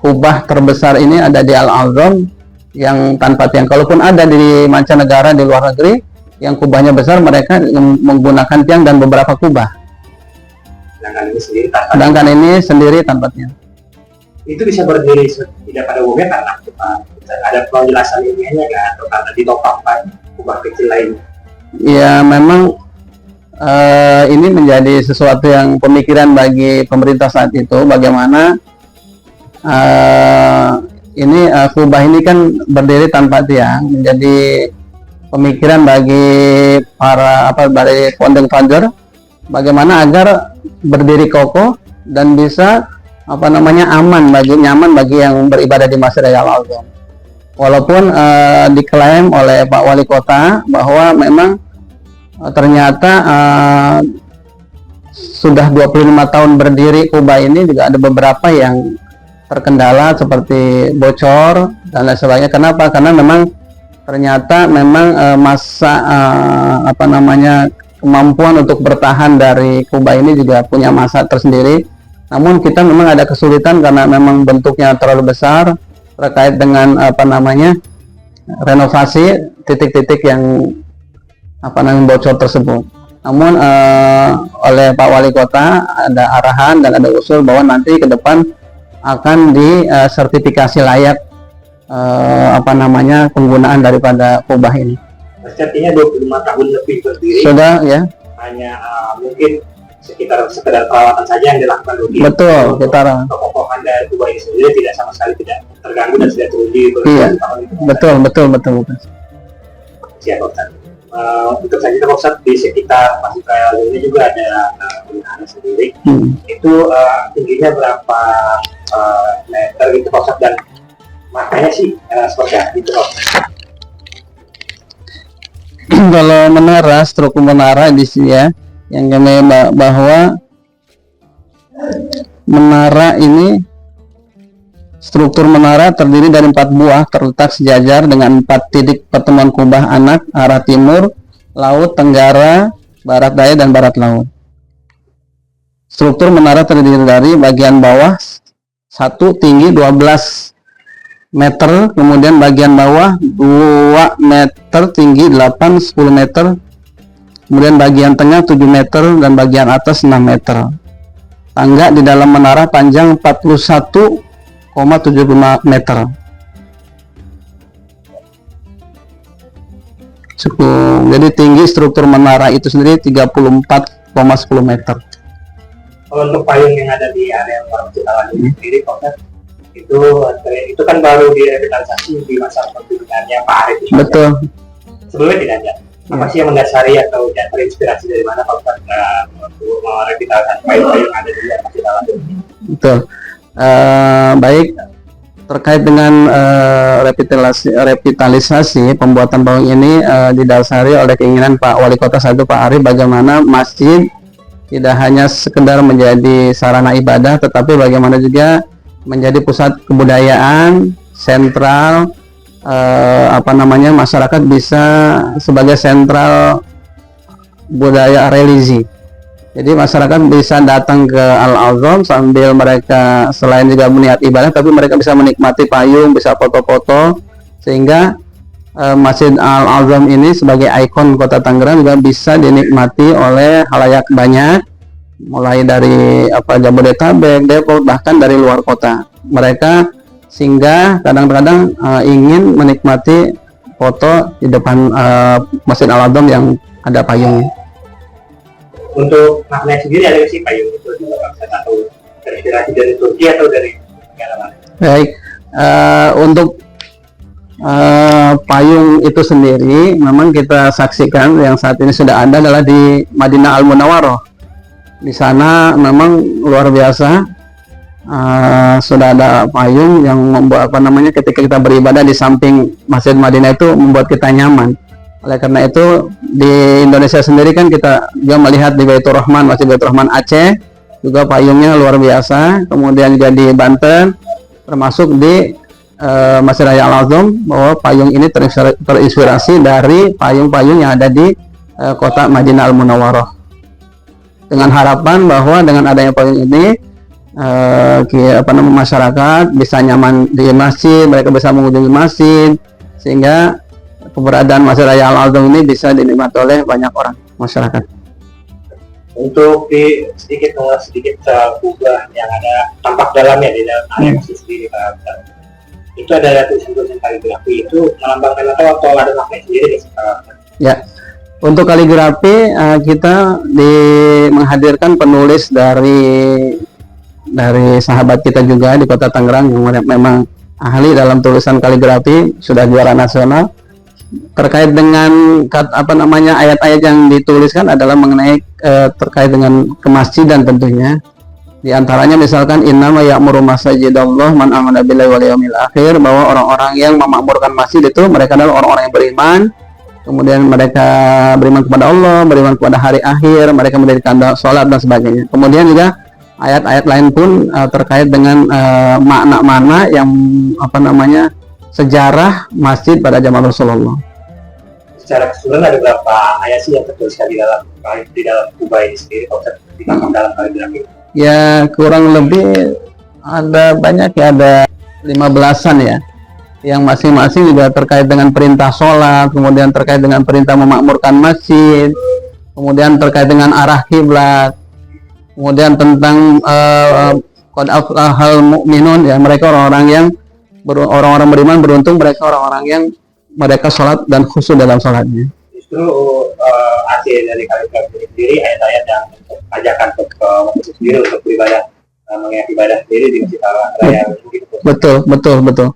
kubah terbesar ini ada di Al-Azham yang tanpa tiang. Kalaupun ada di mancanegara, di luar negeri yang kubahnya besar, mereka menggunakan tiang dan beberapa kubah. Sedangkan ini sendiri tanpa tiang. Itu bisa berdiri tidak pada umumnya karena ada penjelasan ilmiahnya kan, atau karena ditopangkan kubah kecil lain. Ya memang ini menjadi sesuatu yang pemikiran bagi pemerintah saat itu, bagaimana kubah ini kan berdiri tanpa tiang, menjadi pemikiran bagi dari founding father bagaimana agar berdiri kokoh dan bisa nyaman bagi yang beribadah di Masjid Al-Azham. Walaupun diklaim oleh Pak Wali Kota bahwa memang ternyata sudah 25 tahun berdiri kubah ini juga ada beberapa yang terkendala seperti bocor dan lain sebagainya. Kenapa? Karena memang ternyata masa kemampuan untuk bertahan dari kubah ini juga punya masa tersendiri. Namun kita memang ada kesulitan karena memang bentuknya terlalu besar terkait dengan renovasi titik-titik yang bocor tersebut. Namun oleh Pak Wali Kota ada arahan dan ada usul bahwa nanti ke depan akan disertifikasi layak penggunaan daripada kubah ini. Artinya 25 tahun lebih berdiri. Sudah ya. Hanya mungkin sekedar perawatan saja yang dilakukan rutin. Betul, kekokohan dari kubah ini sendiri tidak sama sekali tidak terganggu dan sudah teruji tahun itu. Betul. Siap, Ustaz. Untuk saja Pak Ustaz, di sekitar Masjid Al-Azham ini juga ada penggunaan sendiri. Itu tingginya berapa meter gitu Pak Ustaz, dan makanya sih seperti apa gitu Pak Ustaz? Kalau menara, struktur menara di sini ya, yang kami bahwa menara ini, struktur menara terdiri dari 4 buah terletak sejajar dengan 4 titik pertemuan kubah anak arah timur, laut, tenggara, barat daya, dan barat laut. Struktur menara terdiri dari bagian bawah 1 tinggi 12 meter, kemudian bagian bawah 2 meter tinggi 8-10 meter, kemudian bagian tengah 7 meter, dan bagian atas 6 meter. Tangga di dalam menara panjang 41,75 meter. Jadi tinggi struktur menara itu sendiri 34,10 meter. Kalau untuk payung yang ada di area Masjid Al-Azham sendiri, itu kan baru direvitalisasi di masa kepemimpinannya Pak Arif. Betul. Sebelumnya tidak ada. Apa sih yang mendasari atau terinspirasi dari mana Pak Ustaz untuk merevitalisasi payung-payung yang ada di Masjid Al-Azham? Betul. Baik, terkait dengan revitalisasi pembuatan payung ini didasari oleh keinginan Pak Wali Kota satu, Pak Arif, bagaimana masjid tidak hanya sekedar menjadi sarana ibadah, tetapi bagaimana juga menjadi pusat kebudayaan sentral, masyarakat bisa sebagai sentral budaya religi. Jadi masyarakat bisa datang ke Al-Azham sambil mereka selain juga meniat ibadah, tapi mereka bisa menikmati payung, bisa foto-foto, sehingga Masjid Al-Azham ini sebagai ikon Kota Tangerang juga bisa dinikmati oleh khalayak banyak, mulai dari Jabodetabek, Depok, bahkan dari luar kota. Mereka singgah kadang-kadang ingin menikmati foto di depan Masjid Al-Azham yang ada payungnya. Untuk makna sendiri ada sih payung itu juga atau terinspirasi dari Turki atau dari negara lain? Baik, untuk payung itu sendiri memang kita saksikan yang saat ini sudah ada adalah di Madinah Al-Munawwarah. Di sana memang luar biasa, sudah ada payung yang membuat ketika kita beribadah di samping Masjid Madinah itu membuat kita nyaman. Oleh karena itu di Indonesia sendiri kan kita juga melihat di Baitur Rahman, Masjid Baitur Rahman Aceh juga payungnya luar biasa. Kemudian juga di Banten, termasuk di Masjid Raya Al-Azham, bahwa payung ini terinspirasi dari payung-payung yang ada di kota Madinah Al-Munawwarah. Dengan harapan bahwa dengan adanya payung ini masyarakat bisa nyaman di masjid, mereka bisa mengunjungi masjid, sehingga keberadaan Masjid Raya Al-Azham ini bisa dinikmati oleh banyak orang masyarakat. Untuk sedikit kubah yang ada tampak dalamnya di dalam area masjid sendiri, Pak. Itu ada tulisan-tulisan kaligrafi itu melambangkan atau ada makna sendiri Pak? Ya, untuk kaligrafi kita menghadirkan penulis dari sahabat kita juga di Kota Tangerang yang memang ahli dalam tulisan kaligrafi, sudah juara nasional. Terkait dengan ayat-ayat yang dituliskan adalah mengenai terkait dengan kemasjidan tentunya. Di antaranya misalkan innama ya'muru masajidallah man amana billahi wal yawmil akhir, bahwa orang-orang yang memakmurkan masjid itu mereka adalah orang-orang yang beriman, kemudian mereka beriman kepada Allah, beriman kepada hari akhir, mereka mendirikan sholat dan sebagainya. Kemudian juga ayat-ayat lain pun terkait dengan makna-makna yang sejarah masjid pada zaman Rasulullah. Secara keseluruhan ada berapa ayat sih yang tertuliskan di dalam kubah ini sendiri, di dalam kaligrafi? Ya kurang lebih ada banyak ya, ada 15-an ya, yang masing-masing juga terkait dengan perintah sholat, kemudian terkait dengan perintah memakmurkan masjid, kemudian terkait dengan arah kiblat, kemudian tentang qad aflahal mu'minun, ya mereka orang-orang beriman, beruntung mereka orang-orang yang mereka sholat dan khusyuk dalam sholatnya. Justru hasil dari kaligrafi sendiri, ayat-ayat yang ajakan untuk sendiri untuk beribadah, mengibadah sendiri di Masjid Raya. Betul.